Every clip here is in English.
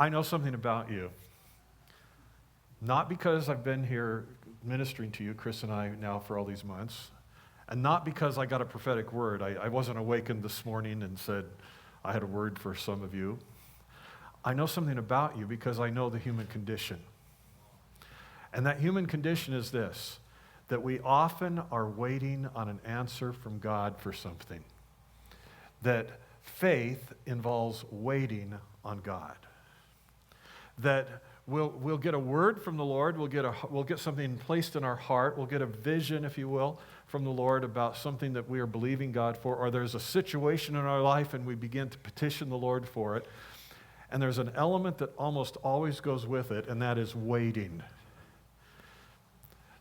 I know something about you. Not because I've been here ministering to you, Chris and I, now for all these months, and not because I got a prophetic word. I wasn't awakened this morning and said, I had a word for some of you. I know something about you because I know the human condition. And that human condition is this, that we often are waiting on an answer from God for something. That faith involves waiting on God. That we'll get a word from the Lord, we'll get something placed in our heart, we'll get a vision, if you will, from the Lord about something that we are believing God for, or there's a situation in our life and we begin to petition the Lord for it. And there's an element that almost always goes with it, and that is waiting.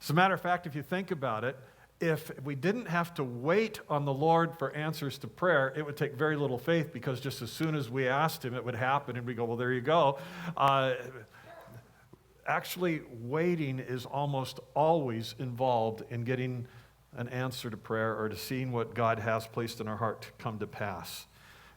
As a matter of fact, if you think about it, if we didn't have to wait on the Lord for answers to prayer, it would take very little faith, because just as soon as we asked Him, it would happen, and we go, well, there you go. Actually, waiting is almost always involved in getting an answer to prayer or to seeing what God has placed in our heart to come to pass.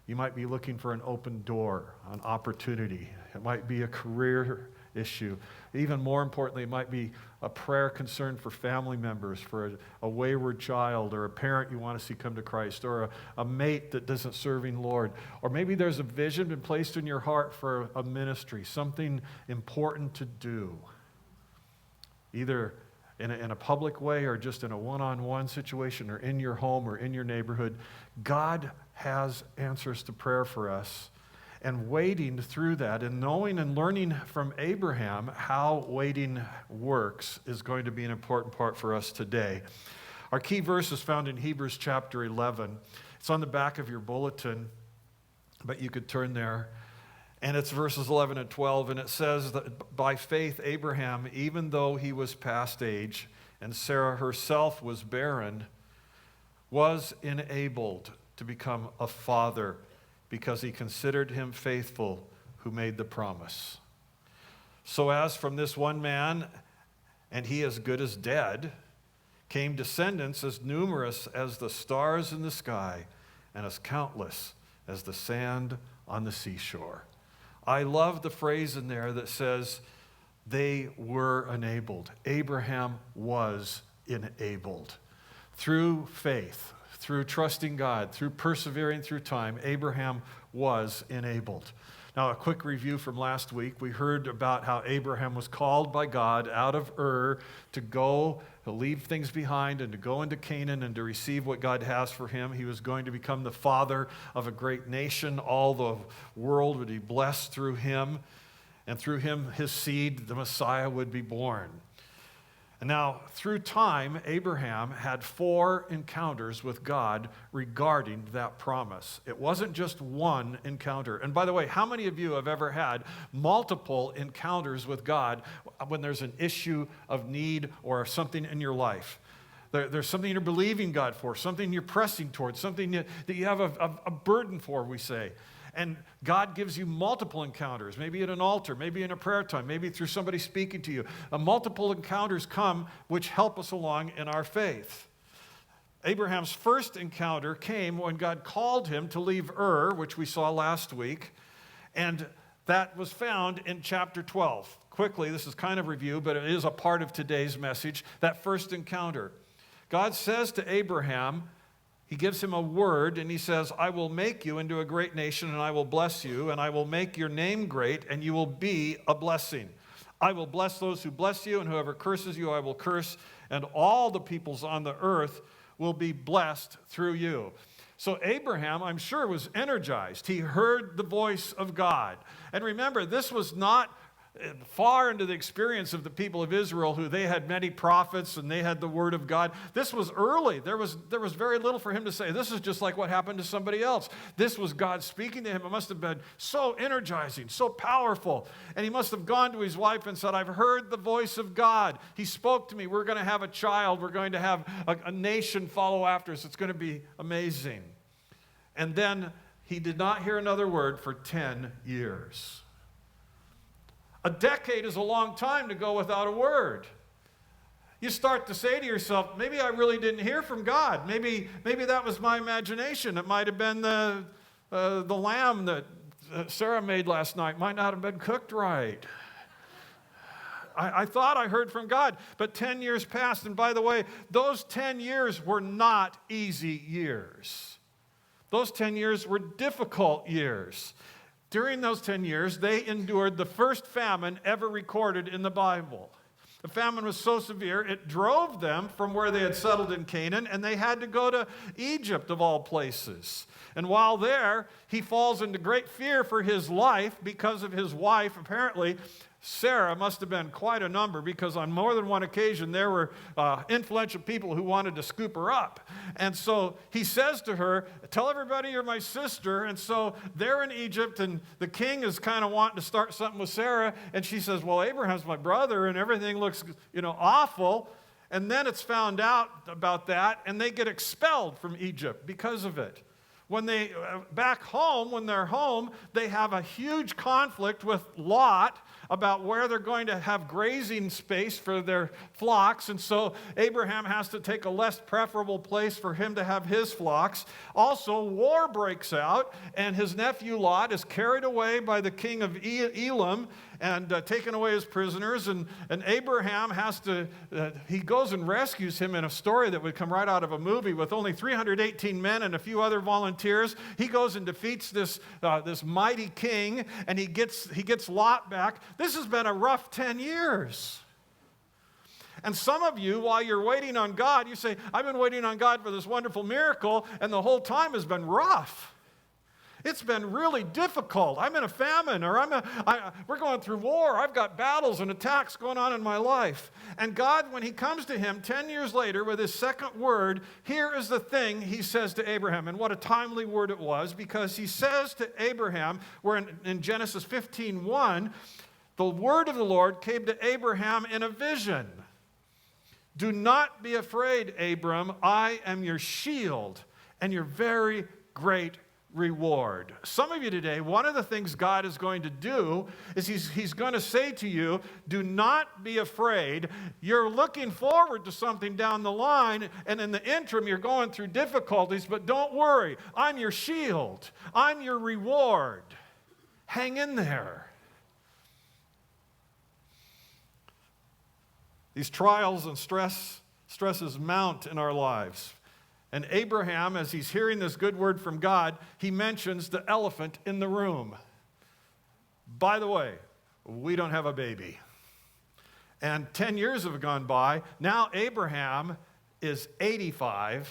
You might be looking for an open door, an opportunity. It might be a career issue. Even more importantly, it might be a prayer concern for family members, for a wayward child, or a parent you want to see come to Christ, or a mate that isn't serving Lord. Or maybe there's a vision been placed in your heart for a ministry, something important to do, either in a public way or just in a one-on-one situation or in your home or in your neighborhood. God has answers to prayer for us. And waiting through that and knowing and learning from Abraham how waiting works is going to be an important part for us today. Our key verse is found in Hebrews chapter 11. It's on the back of your bulletin, but you could turn there. And it's verses 11 and 12, and it says that by faith Abraham, even though he was past age and Sarah herself was barren, was enabled to become a father, because he considered him faithful who made the promise. So as from this one man, and he as good as dead, came descendants as numerous as the stars in the sky and as countless as the sand on the seashore. I love the phrase in there that says, they were enabled. Abraham was enabled. Through faith, through trusting God, through persevering through time, Abraham was enabled. Now, a quick review from last week. We heard about how Abraham was called by God out of Ur to go, to leave things behind and to go into Canaan and to receive what God has for him. He was going to become the father of a great nation. All the world would be blessed through him, and through him, his seed, the Messiah, would be born. And now, through time, Abraham had 4 encounters with God regarding that promise. It wasn't just one encounter. And by the way, how many of you have ever had multiple encounters with God when there's an issue of need or something in your life? There's something you're believing God for, something you're pressing towards, something that you have a burden for, we say. And God gives you multiple encounters, maybe at an altar, maybe in a prayer time, maybe through somebody speaking to you. Multiple encounters come which help us along in our faith. Abraham's first encounter came when God called him to leave Ur, which we saw last week, and that was found in chapter 12. Quickly, this is kind of review, but it is a part of today's message, that first encounter. God says to Abraham, He gives him a word, and he says, I will make you into a great nation, and I will bless you, and I will make your name great, and you will be a blessing. I will bless those who bless you, and whoever curses you I will curse, and all the peoples on the earth will be blessed through you. So Abraham, I'm sure, was energized. He heard the voice of God. And remember, this was not far into the experience of the people of Israel, who they had many prophets and they had the word of God. This was early. There was very little for him to say. This is just like what happened to somebody else. This was God speaking to him. It must have been so energizing, so powerful. And he must have gone to his wife and said, I've heard the voice of God. He spoke to me. We're going to have a child. We're going to have a nation follow after us. It's going to be amazing. And then he did not hear another word for 10 years. A decade is a long time to go without a word. You start to say to yourself, maybe I really didn't hear from God. Maybe that was my imagination. It might have been the lamb that Sarah made last night might not have been cooked right. I thought I heard from God, but 10 years passed. And by the way, those 10 years were not easy years. Those 10 years were difficult years. During those 10 years, they endured the first famine ever recorded in the Bible. The famine was so severe, it drove them from where they had settled in Canaan, and they had to go to Egypt, of all places. And while there, he falls into great fear for his life because of his wife. Apparently, Sarah must have been quite a number, because on more than one occasion there were influential people who wanted to scoop her up. And so he says to her, tell everybody you're my sister. And so they're in Egypt, and the king is kind of wanting to start something with Sarah. And she says, well, Abraham's my brother, and everything looks, awful. And then it's found out about that, and they get expelled from Egypt because of it. When they, back home, when they're home, they have a huge conflict with Lot about where they're going to have grazing space for their flocks. And so Abraham has to take a less preferable place for him to have his flocks. Also, war breaks out, and his nephew Lot is carried away by the king of Elam and taken away as prisoners. And Abraham has to, he goes and rescues him in a story that would come right out of a movie with only 318 men and a few other volunteers. He goes and defeats this mighty king, and he gets Lot back. This has been a rough 10 years. And some of you, while you're waiting on God, you say, I've been waiting on God for this wonderful miracle, and the whole time has been rough. It's been really difficult. I'm in a famine, or we're going through war. I've got battles and attacks going on in my life. And God, when he comes to him 10 years later with his second word, here is the thing he says to Abraham. And what a timely word it was, because he says to Abraham, we're in Genesis 15:1, the word of the Lord came to Abraham in a vision. Do not be afraid, Abram. I am your shield and your very great reward. Some of you today, one of the things God is going to do is he's going to say to you, do not be afraid. You're looking forward to something down the line, and in the interim you're going through difficulties, but don't worry. I'm your shield. I'm your reward. Hang in there. These trials and stresses mount in our lives. And Abraham, as he's hearing this good word from God, he mentions the elephant in the room. By the way, we don't have a baby. And 10 years have gone by. Now Abraham is 85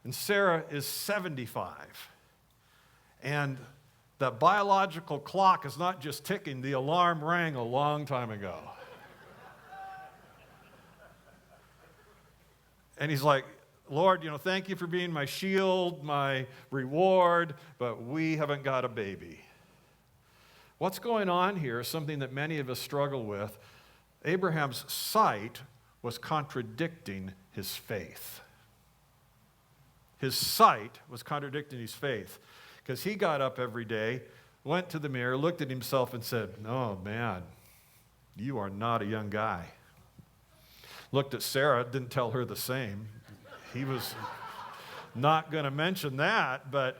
and Sarah is 75. And the biological clock is not just ticking, the alarm rang a long time ago. And he's like, Lord, thank you for being my shield, my reward, but we haven't got a baby. What's going on here is something that many of us struggle with. Abraham's sight was contradicting his faith. His sight was contradicting his faith, because he got up every day, went to the mirror, looked at himself and said, oh man, you are not a young guy. Looked at Sarah, didn't tell her the same. He was not going to mention that, but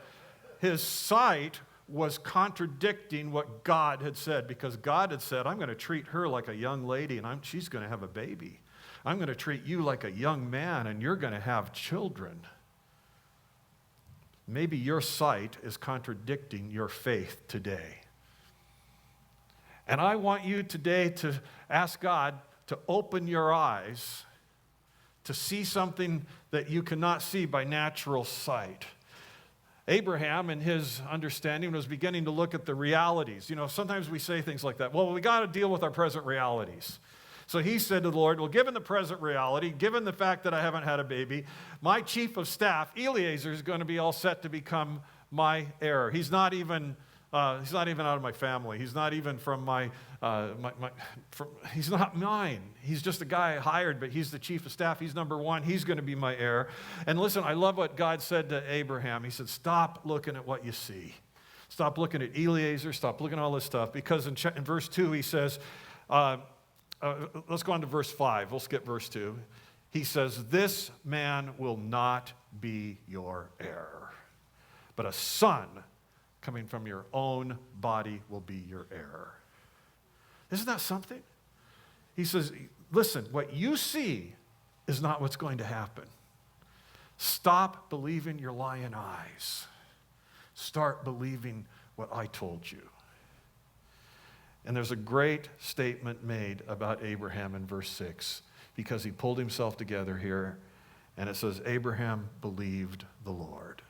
his sight was contradicting what God had said, because God had said, I'm going to treat her like a young lady, and she's going to have a baby. I'm going to treat you like a young man, and you're going to have children. Maybe your sight is contradicting your faith today. And I want you today to ask God to open your eyes to see something that you cannot see by natural sight. Abraham, in his understanding, was beginning to look at the realities. Sometimes we say things like that. Well, we got to deal with our present realities. So he said to the Lord, well, given the present reality, given the fact that I haven't had a baby, my chief of staff, Eliezer, is going to be all set to become my heir. He's not even out of my family. He's not even from he's not mine. He's just a guy I hired, but he's the chief of staff. He's number one. He's going to be my heir. And listen, I love what God said to Abraham. He said, stop looking at what you see. Stop looking at Eliezer. Stop looking at all this stuff. Because in verse 2, he says, let's go on to verse 5. We'll skip verse 2. He says, this man will not be your heir, but a son coming from your own body will be your heir. Isn't that something? He says, listen, what you see is not what's going to happen. Stop believing your lying eyes. Start believing what I told you. And there's a great statement made about Abraham in verse 6, because he pulled himself together here, and it says, Abraham believed the Lord,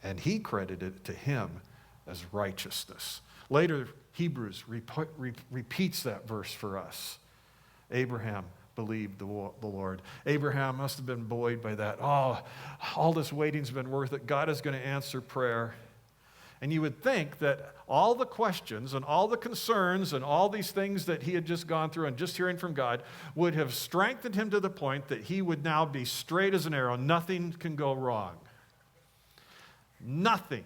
and he credited it to him as righteousness. Later, Hebrews repeats that verse for us. Abraham believed the Lord. Abraham must have been buoyed by that. Oh, all this waiting's been worth it. God is going to answer prayer. And you would think that all the questions and all the concerns and all these things that he had just gone through and just hearing from God would have strengthened him to the point that he would now be straight as an arrow. Nothing can go wrong. Nothing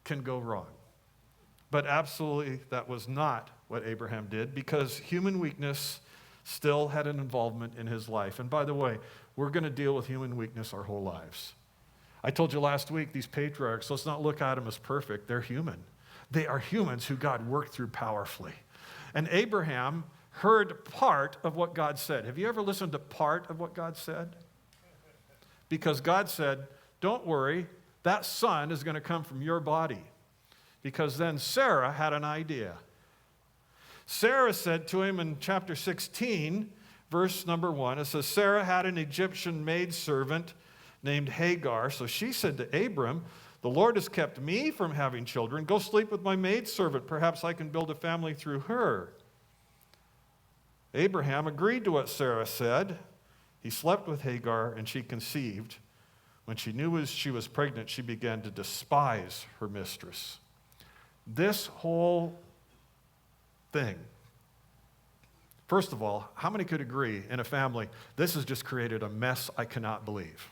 can go wrong. But absolutely, that was not what Abraham did, because human weakness still had an involvement in his life. And by the way, we're going to deal with human weakness our whole lives. I told you last week, these patriarchs, let's not look at them as perfect. They're human. They are humans who God worked through powerfully. And Abraham heard part of what God said. Have you ever listened to part of what God said? Because God said, don't worry, that son is going to come from your body. Because then Sarah had an idea. Sarah said to him in chapter 16, verse number 1, it says, Sarah had an Egyptian maidservant named Hagar. So she said to Abram, the Lord has kept me from having children. Go sleep with my maidservant. Perhaps I can build a family through her. Abraham agreed to what Sarah said. He slept with Hagar, and she conceived. When she knew she was pregnant, she began to despise her mistress. This whole thing, first of all, how many could agree in a family, this has just created a mess I cannot believe?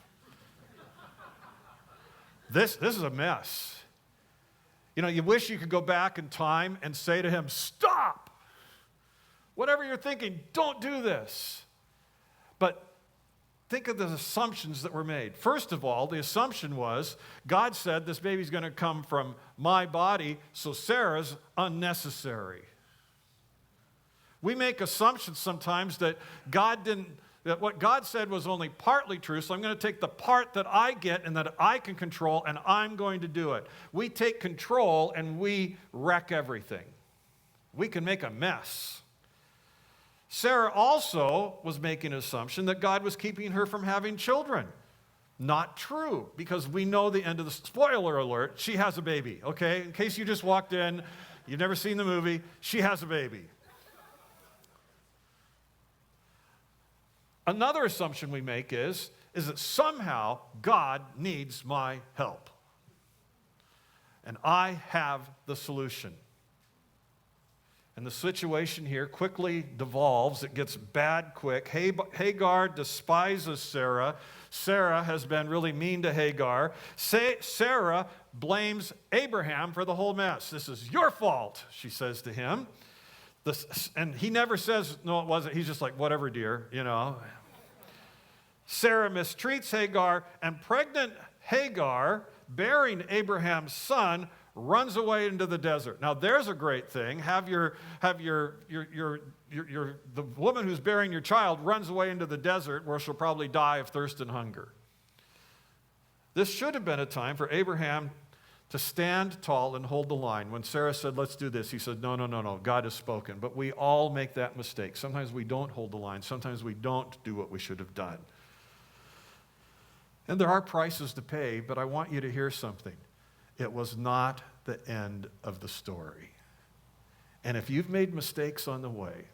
This is a mess. You know, you wish you could go back in time and say to him, stop! Whatever you're thinking, don't do this. But think of the assumptions that were made. First of all, the assumption was, God said this baby's going to come from my body, so Sarah's unnecessary. We make assumptions sometimes that that what God said was only partly true, so I'm going to take the part that I get and that I can control, and I'm going to do it. We take control and we wreck everything. We can make a mess. Sarah also was making an assumption that God was keeping her from having children. Not true, because we know the end of the spoiler alert, she has a baby, okay? In case you just walked in, you've never seen the movie, she has a baby. Another assumption we make is that somehow God needs my help. And I have the solution. And the situation here quickly devolves. It gets bad quick. Hagar despises Sarah. Sarah has been really mean to Hagar. Sarah blames Abraham for the whole mess. This is your fault, she says to him. And he never says, no, it wasn't. He's just like, whatever, dear, you know. Sarah mistreats Hagar, and pregnant Hagar, bearing Abraham's son, runs away into the desert. Now, there's a great thing. The woman who's bearing your child runs away into the desert where she'll probably die of thirst and hunger. This should have been a time for Abraham to stand tall and hold the line. When Sarah said, let's do this, he said, no, God has spoken. But we all make that mistake. Sometimes we don't hold the line. Sometimes we don't do what we should have done. And there are prices to pay, but I want you to hear something. It was not the end of the story. And if you've made mistakes on the way,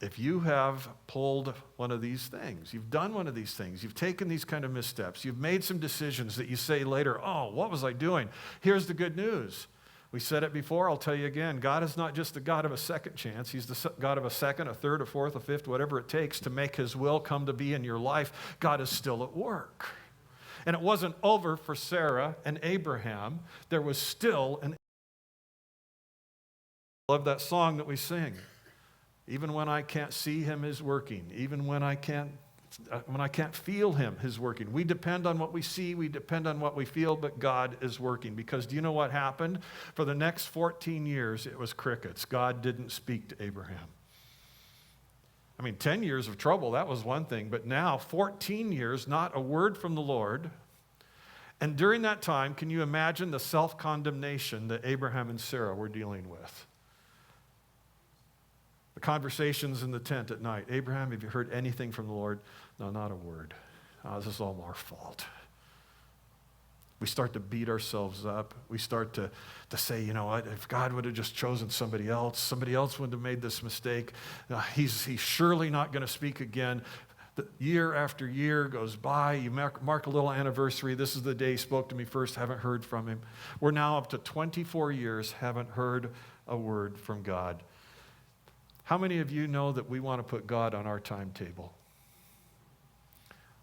if you have pulled one of these things, you've done one of these things, you've taken these kind of missteps, you've made some decisions that you say later, oh, what was I doing? Here's the good news. We said it before, I'll tell you again. God is not just the God of a second chance. He's the God of a second, a third, a fourth, a fifth, whatever it takes to make his will come to be in your life. God is still at work. And it wasn't over for Sarah and Abraham. There was still an... I love that song that we sing. Even when I can't see him is working. Even when I can't when I can't feel him, he's working. We depend on what we see, we depend on what we feel, but God is working. Because do you know what happened? For the next 14 years, it was crickets. God didn't speak to Abraham. 10 years of trouble, that was one thing, but now 14 years, not a word from the Lord. And during that time, can you imagine the self-condemnation that Abraham and Sarah were dealing with? The conversations in the tent at night. Abraham, have you heard anything from the Lord? No, not a word. This is all our fault. We start to beat ourselves up. We start to say, you know what, if God would have just chosen somebody else wouldn't have made this mistake. He's surely not going to speak again. The year after year goes by. You mark a little anniversary. This is the day he spoke to me first. Haven't heard from him. We're now up to 24 years, haven't heard a word from God. How many of you know that we want to put God on our timetable?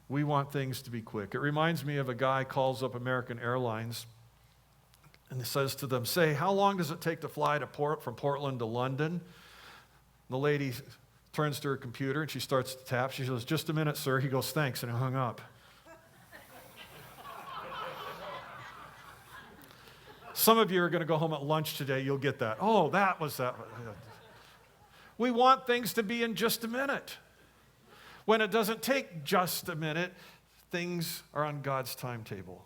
We want things to be quick. It reminds me of a guy calls up American Airlines and he says to them, say, how long does it take to fly from Portland to London? The lady turns to her computer and she starts to tap. She goes, just a minute, sir. He goes, thanks, and he hung up. Some of you are going to go home at lunch today. You'll get that. Oh, that was that. We want things to be in just a minute. When it doesn't take just a minute, things are on God's timetable.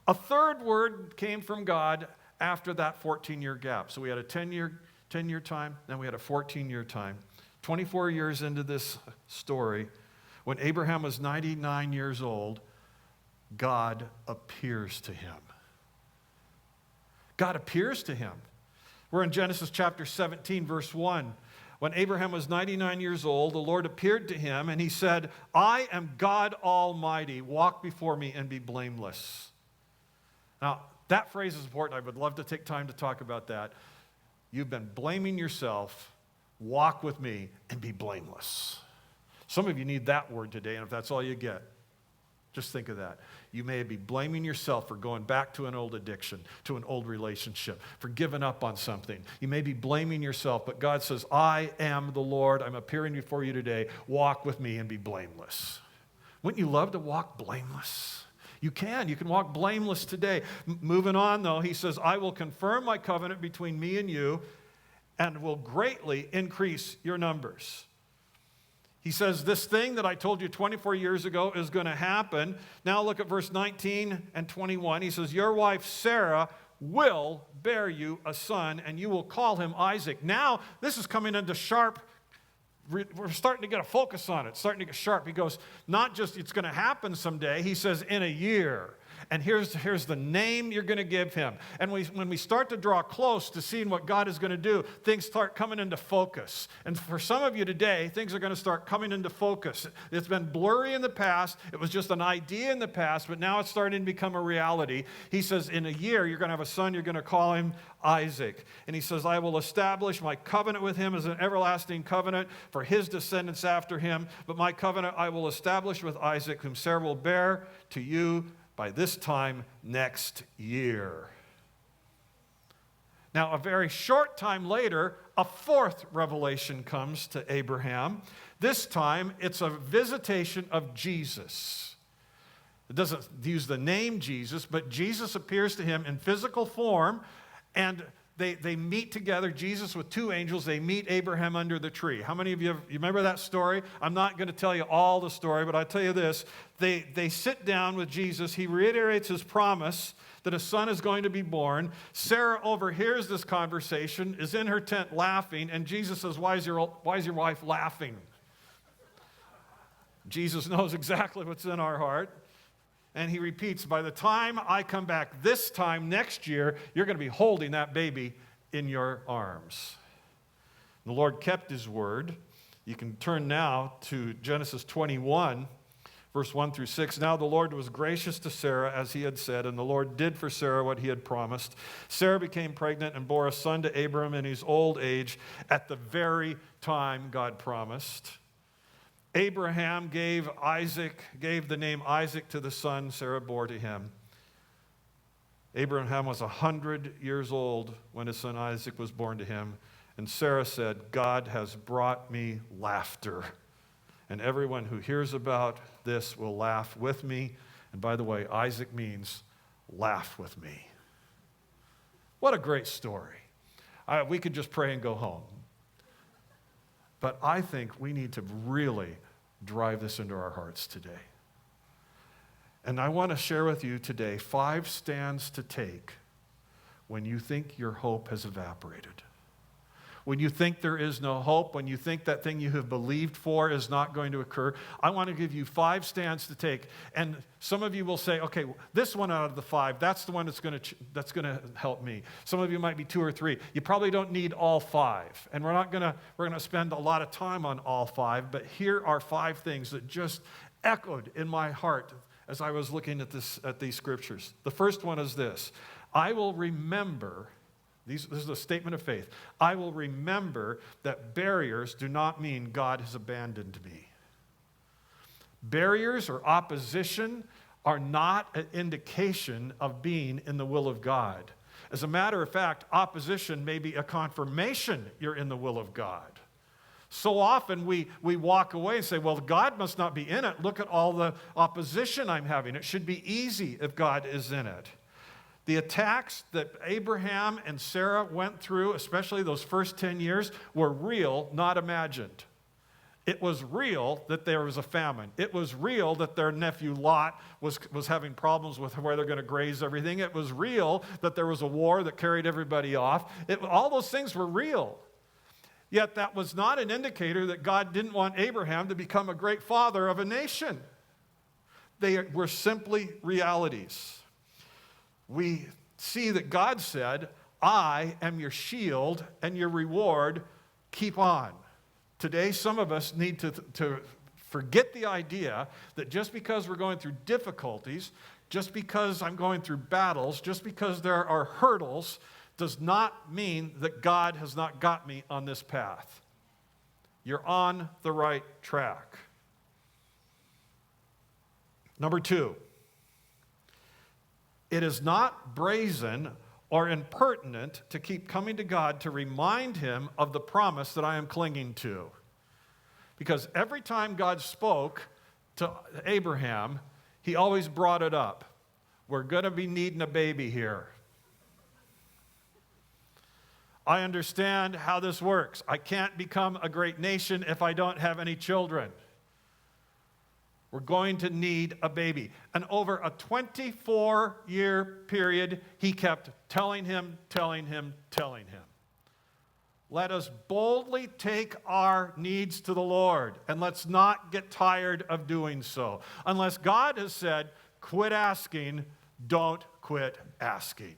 A third word came from God after that 14-year gap. So we had a 10-year time, then we had a 14-year time. 24 years into this story, when Abraham was 99 years old, God appears to him. God appears to him. We're in Genesis chapter 17, verse 1. When Abraham was 99 years old, the Lord appeared to him and he said, I am God Almighty. Walk before me and be blameless. Now, that phrase is important. I would love to take time to talk about that. You've been blaming yourself. Walk with me and be blameless. Some of you need that word today, and if that's all you get, just think of that. You may be blaming yourself for going back to an old addiction, to an old relationship, for giving up on something. You may be blaming yourself, but God says, I am the Lord. I'm appearing before you today. Walk with me and be blameless. Wouldn't you love to walk blameless? You can walk blameless today. Moving on, though, he says, I will confirm my covenant between me and you and will greatly increase your numbers. He says, this thing that I told you 24 years ago is going to happen. Now look at verse 19 and 21. He says, your wife Sarah will bear you a son, and you will call him Isaac. Now, this is coming into sharp. We're starting to get a focus on it, starting to get sharp. He goes, not just it's going to happen someday. He says, in a year. And here's the name you're going to give him. And when we start to draw close to seeing what God is going to do, things start coming into focus. And for some of you today, things are going to start coming into focus. It's been blurry in the past. It was just an idea in the past, but now it's starting to become a reality. He says, in a year, you're going to have a son. You're going to call him Isaac. And he says, I will establish my covenant with him as an everlasting covenant for his descendants after him. But my covenant I will establish with Isaac, whom Sarah will bear to you by this time next year. Now, a very short time later, a fourth revelation comes to Abraham. This time, it's a visitation of Jesus. It doesn't use the name Jesus, but Jesus appears to him in physical form, and they meet together, Jesus with two angels. They meet Abraham under the tree. How many of you remember that story? I'm not going to tell you all the story, but I'll tell you this. They sit down with Jesus. He reiterates his promise that a son is going to be born. Sarah overhears this conversation, is in her tent laughing, and Jesus says, why is your wife laughing? Jesus knows exactly what's in our heart. And he repeats, by the time I come back this time next year, you're going to be holding that baby in your arms. The Lord kept his word. You can turn now to Genesis 21, verse 1 through 6. Now the Lord was gracious to Sarah, as he had said, and the Lord did for Sarah what he had promised. Sarah became pregnant and bore a son to Abram in his old age at the very time God promised. Abraham gave the name Isaac to the son Sarah bore to him. Abraham was 100 years old when his son Isaac was born to him. And Sarah said, God has brought me laughter And everyone who hears about this will laugh with me. And by the way, Isaac means laugh with me. What a great story. We could just pray and go home. But I think we need to really drive this into our hearts today. And I want to share with you today 5 stands to take when you think your hope has evaporated. When you think there is no hope, when you think that thing you have believed for is not going to occur, I want to give you 5 stands to take. And some of you will say, okay, this one out of the 5, that's the one that's going to help me. Some of you might be 2 or 3. You probably don't need all 5. And we're going to spend a lot of time on all 5, but here are 5 things that just echoed in my heart as I was looking at these scriptures. The first one is this: I will remember. This is a statement of faith. I will remember that barriers do not mean God has abandoned me. Barriers or opposition are not an indication of being in the will of God. As a matter of fact, opposition may be a confirmation you're in the will of God. So often we walk away and say, well, God must not be in it. Look at all the opposition I'm having. It should be easy if God is in it. The attacks that Abraham and Sarah went through, especially those first 10 years, were real, not imagined. It was real that there was a famine. It was real that their nephew Lot was having problems with where they're going to graze everything. It was real that there was a war that carried everybody off. All those things were real. Yet that was not an indicator that God didn't want Abraham to become a great father of a nation. They were simply realities. We see that God said, I am your shield and your reward. Keep on. Today, some of us need to forget the idea that just because we're going through difficulties, just because I'm going through battles, just because there are hurdles, does not mean that God has not got me on this path. You're on the right track. Number 2. It is not brazen or impertinent to keep coming to God to remind him of the promise that I am clinging to. Because every time God spoke to Abraham, he always brought it up. We're going to be needing a baby here. I understand how this works. I can't become a great nation if I don't have any children. We're going to need a baby. And over a 24-year period, he kept telling him. Let us boldly take our needs to the Lord, and let's not get tired of doing so. Unless God has said, quit asking, don't quit asking.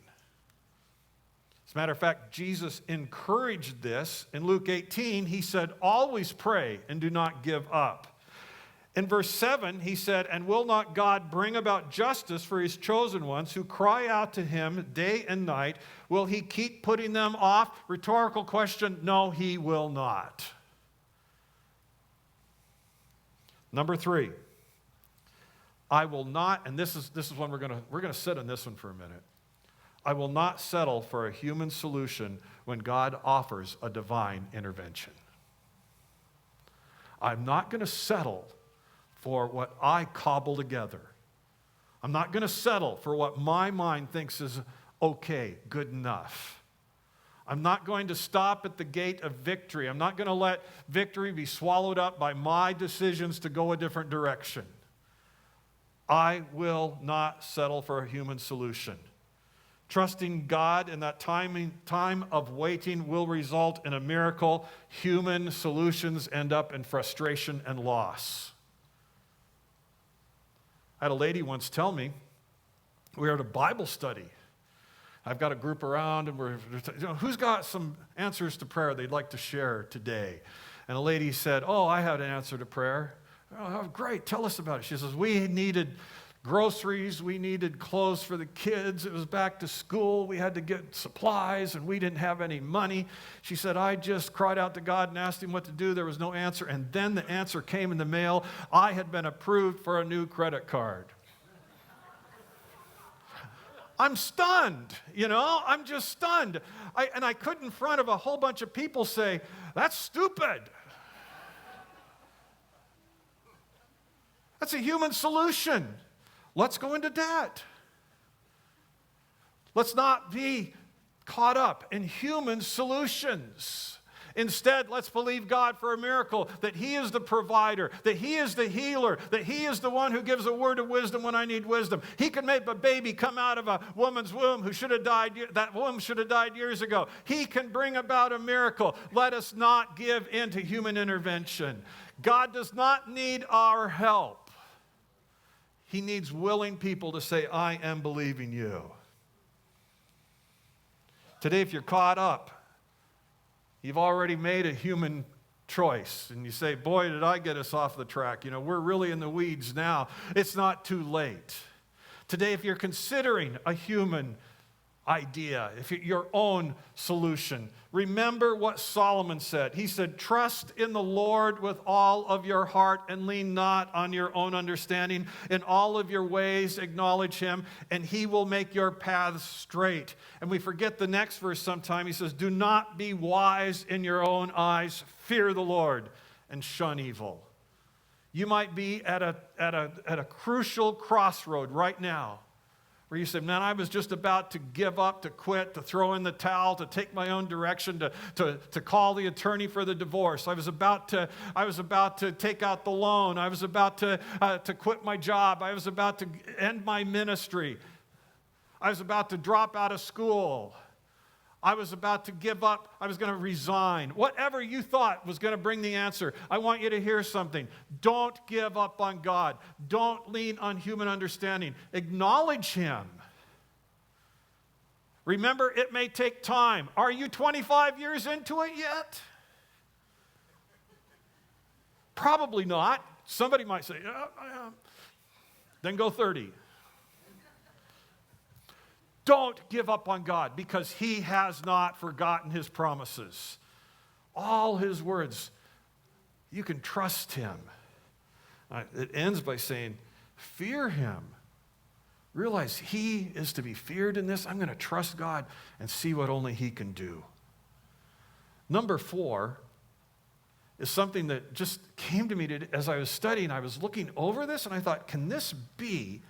As a matter of fact, Jesus encouraged this. In Luke 18, he said, always pray and do not give up. In verse 7, he said, and will not God bring about justice for his chosen ones who cry out to him day and night? Will he keep putting them off? Rhetorical question, no, he will not. Number 3, I will not, and this is one we're going to sit on this one for a minute. I will not settle for a human solution when God offers a divine intervention. I'm not going to settle for what I cobble together. I'm not going to settle for what my mind thinks is okay, good enough. I'm not going to stop at the gate of victory. I'm not going to let victory be swallowed up by my decisions to go a different direction. I will not settle for a human solution. Trusting God in that time of waiting will result in a miracle. Human solutions end up in frustration and loss. I had a lady once tell me, we were at a Bible study. I've got a group around, and who's got some answers to prayer they'd like to share today? And a lady said, I had an answer to prayer. Oh, great, tell us about it. She says, we needed groceries, we needed clothes for the kids. It was back to school. We had to get supplies, and we didn't have any money. She said, I just cried out to God and asked him what to do. There was no answer, and then the answer came in the mail. I had been approved for a new credit card. I'm stunned, I'm just stunned. And I could, in front of a whole bunch of people, say, that's stupid. That's a human solution. Let's go into debt. Let's not be caught up in human solutions. Instead, let's believe God for a miracle, that He is the provider, that He is the healer, that He is the one who gives a word of wisdom when I need wisdom. He can make a baby come out of a woman's womb who should have died, that womb should have died years ago. He can bring about a miracle. Let us not give in to human intervention. God does not need our help. He needs willing people to say, I am believing you. Today, if you're caught up, you've already made a human choice, and you say, boy, did I get us off the track. You know, we're really in the weeds now. It's not too late. Today, if you're considering a human idea, your own solution, remember what Solomon said. He said, trust in the Lord with all of your heart and lean not on your own understanding. In all of your ways acknowledge Him, and He will make your paths straight. And we forget the next verse sometime. He says, do not be wise in your own eyes. Fear the Lord and shun evil. You might be at a crucial crossroad right now, where you say, man, I was just about to give up, to quit, to throw in the towel, to take my own direction, to call the attorney for the divorce. I was about to take out the loan. I was about to quit my job. I was about to end my ministry. I was about to drop out of school. I was about to give up. I was going to resign. Whatever you thought was going to bring the answer, I want you to hear something. Don't give up on God. Don't lean on human understanding. Acknowledge Him. Remember, it may take time. Are you 25 years into it yet? Probably not. Somebody might say, yeah, I am. Then go 30. Don't give up on God, because He has not forgotten His promises. All His words, you can trust Him. It ends by saying, fear Him. Realize He is to be feared in this. I'm going to trust God and see what only He can do. Number 4 is something that just came to me as I was studying. I was looking over this and I thought, can this be?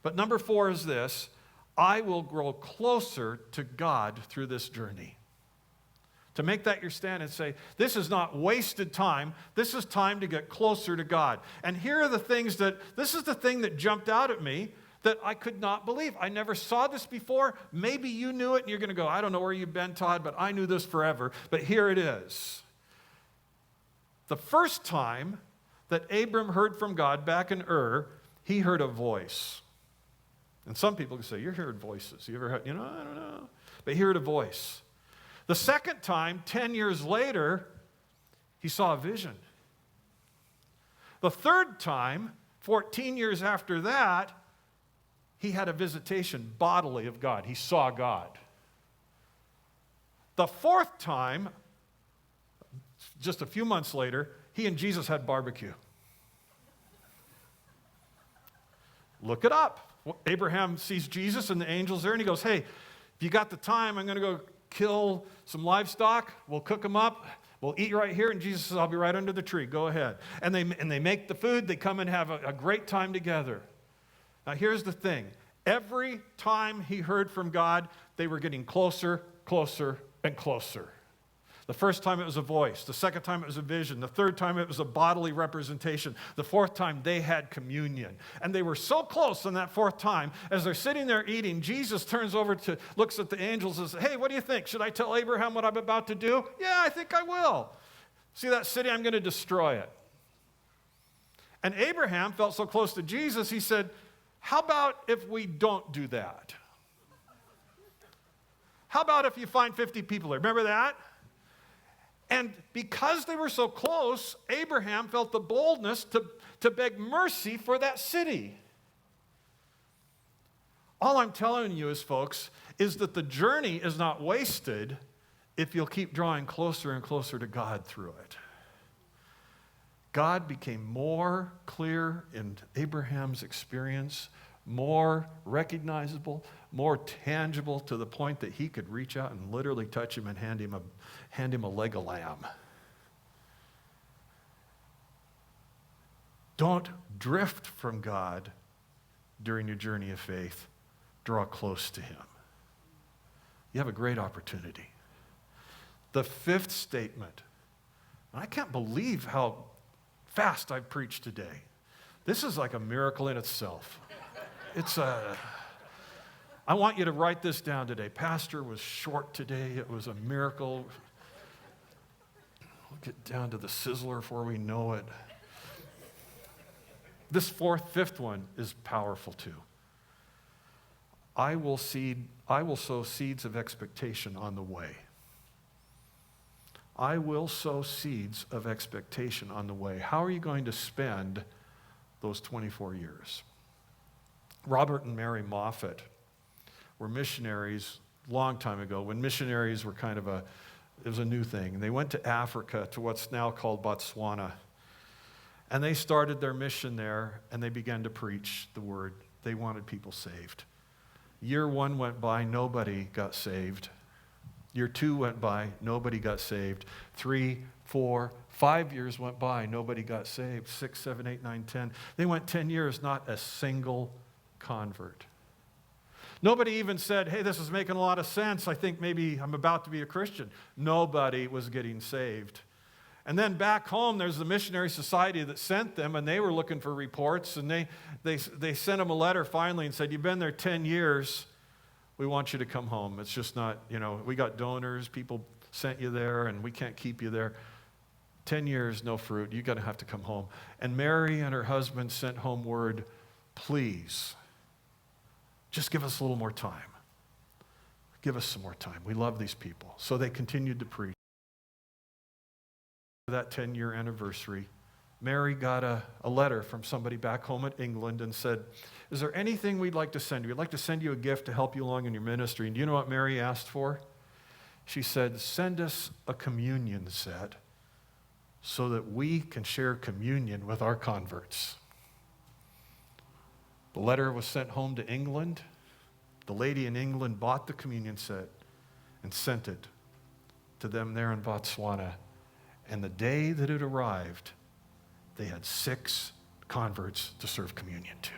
But number 4 is this: I will grow closer to God through this journey. To make that your stand and say, this is not wasted time. This is time to get closer to God. And here are the things this is the thing that jumped out at me that I could not believe. I never saw this before. Maybe you knew it and you're going to go, I don't know where you've been, Todd, but I knew this forever. But here it is. The first time that Abram heard from God back in Ur, he heard a voice. And some people can say, you're hearing voices. You ever heard, I don't know. But he heard a voice. The second time, 10 years later, he saw a vision. The third time, 14 years after that, he had a visitation bodily of God. He saw God. The fourth time, just a few months later, he and Jesus had barbecue. Look it up. Abraham sees Jesus and the angels there, and he goes, hey, if you got the time, I'm going to go kill some livestock. We'll cook them up. We'll eat right here. And Jesus says, I'll be right under the tree. Go ahead. And they make the food. They come and have a great time together. Now, here's the thing. Every time he heard from God, they were getting closer, closer, and closer. The first time it was a voice. The second time it was a vision. The third time it was a bodily representation. The fourth time they had communion. And they were so close on that fourth time, as they're sitting there eating, Jesus turns over looks at the angels and says, hey, what do you think? Should I tell Abraham what I'm about to do? Yeah, I think I will. See that city? I'm going to destroy it. And Abraham felt so close to Jesus, he said, how about if we don't do that? How about if you find 50 people there? Remember that? And because they were so close, Abraham felt the boldness to beg mercy for that city. All I'm telling you is, folks, is that the journey is not wasted if you'll keep drawing closer and closer to God through it. God became more clear in Abraham's experience, more recognizable, more tangible, to the point that he could reach out and literally touch him and hand him a leg of lamb. Don't drift from God during your journey of faith, draw close to Him. You have a great opportunity. The fifth statement, and I can't believe how fast I've preached today. This is like a miracle in itself. I want you to write this down today. Pastor was short today. It was a miracle. We'll get down to the sizzler before we know it. This fifth one is powerful too. I will sow seeds of expectation on the way. I will sow seeds of expectation on the way. How are you going to spend those 24 years? Robert and Mary Moffat were missionaries a long time ago, when missionaries were it was a new thing. And they went to Africa, to what's now called Botswana. And they started their mission there, and they began to preach the word. They wanted people saved. Year 1 went by, nobody got saved. Year 2 went by, nobody got saved. 3, 4, 5 years went by, nobody got saved. 6, 7, 8, 9, 10. They went 10 years, not a single convert. Nobody even said, hey, this is making a lot of sense. I think maybe I'm about to be a Christian. Nobody was getting saved. And then back home, there's the missionary society that sent them, and they were looking for reports, and they sent them a letter finally and said, you've been there 10 years. We want you to come home. It's just not, we got donors, people sent you there, and we can't keep you there. 10 years, no fruit. You're going to have to come home. And Mary and her husband sent home word, please, just give us a little more time. Give us some more time. We love these people. So they continued to preach. For that 10-year anniversary, Mary got a letter from somebody back home in England and said, is there anything we'd like to send you? We'd like to send you a gift to help you along in your ministry. And do you know what Mary asked for? She said, send us a communion set so that we can share communion with our converts. The letter was sent home to England. The lady in England bought the communion set and sent it to them there in Botswana. And the day that it arrived, they had 6 converts to serve communion to.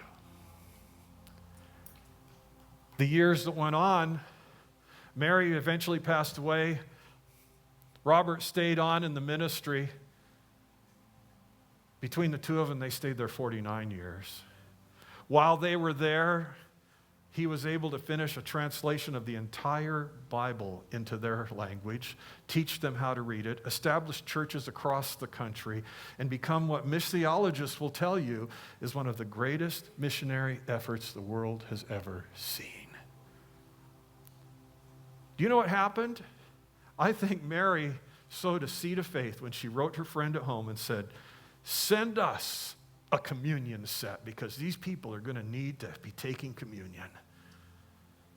The years that went on, Mary eventually passed away. Robert stayed on in the ministry. Between the two of them, they stayed there 49 years. While they were there, he was able to finish a translation of the entire Bible into their language, teach them how to read it, establish churches across the country, and become what missiologists will tell you is one of the greatest missionary efforts the world has ever seen. Do you know what happened? I think Mary sowed a seed of faith when she wrote her friend at home and said, send us a communion set because these people are going to need to be taking communion.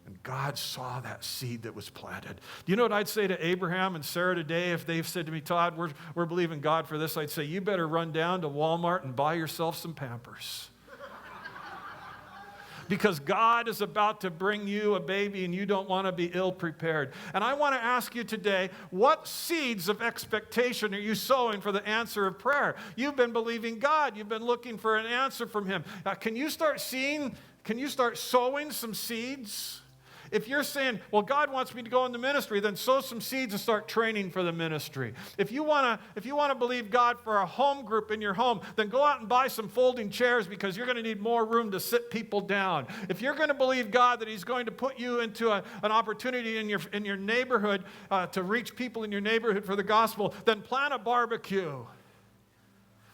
And God saw that seed that was planted. Do you know what I'd say to Abraham and Sarah today if they've said to me, Todd, we're believing God for this? I'd say, you better run down to Walmart and buy yourself some Pampers. Because God is about to bring you a baby and you don't want to be ill-prepared. And I want to ask you today, what seeds of expectation are you sowing for the answer of prayer? You've been believing God. You've been looking for an answer from Him. Can you start sowing some seeds? If you're saying, well, God wants me to go into ministry, then sow some seeds and start training for the ministry. If you want to believe God for a home group in your home, then go out and buy some folding chairs because you're going to need more room to sit people down. If you're going to believe God that He's going to put you into an opportunity in your neighborhood to reach people in your neighborhood for the gospel, then plant a barbecue.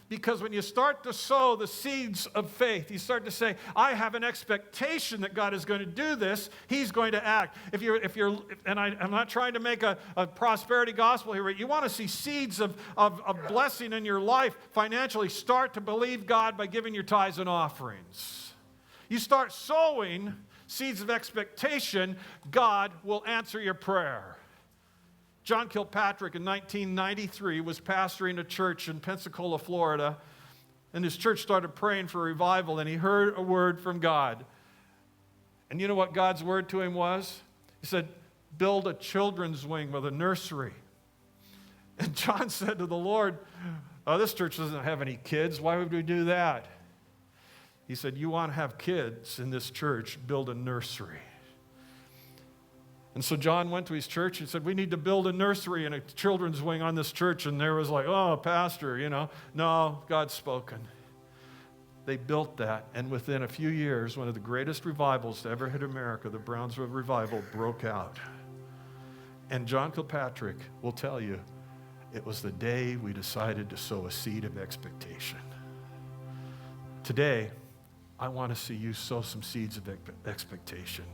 Because when you start to sow the seeds of faith, you start to say, I have an expectation that God is going to do this. He's going to act. I'm not trying to make a prosperity gospel here, but you want to see seeds of blessing in your life financially, start to believe God by giving your tithes and offerings. You start sowing seeds of expectation, God will answer your prayer. John Kilpatrick in 1993 was pastoring a church in Pensacola, Florida, and his church started praying for revival, and he heard a word from God. And you know what God's word to him was? He said, build a children's wing with a nursery. And John said to the Lord, this church doesn't have any kids. Why would we do that? He said, you want to have kids in this church, build a nursery. And so John went to his church and said, we need to build a nursery and a children's wing on this church. And there was like, oh, pastor, no, God's spoken. They built that, and within a few years, one of the greatest revivals to ever hit America, the Brownsville Revival, broke out. And John Kilpatrick will tell you, it was the day we decided to sow a seed of expectation. Today, I want to see you sow some seeds of expectation.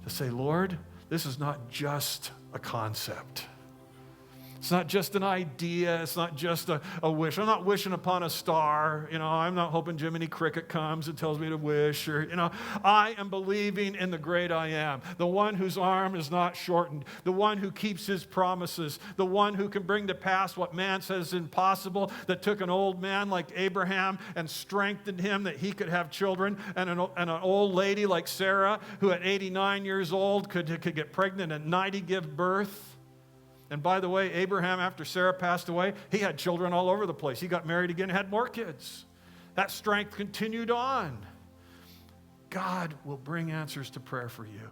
To say, Lord, this is not just a concept. It's not just an idea. It's not just a wish. I'm not wishing upon a star. I'm not hoping Jiminy Cricket comes and tells me to wish. I am believing in the great I am, the one whose arm is not shortened, the one who keeps his promises, the one who can bring to pass what man says is impossible, that took an old man like Abraham and strengthened him that he could have children, and an old lady like Sarah, who at 89 years old could get pregnant and at 90 give birth. And by the way, Abraham, after Sarah passed away, he had children all over the place. He got married again and had more kids. That strength continued on. God will bring answers to prayer for you.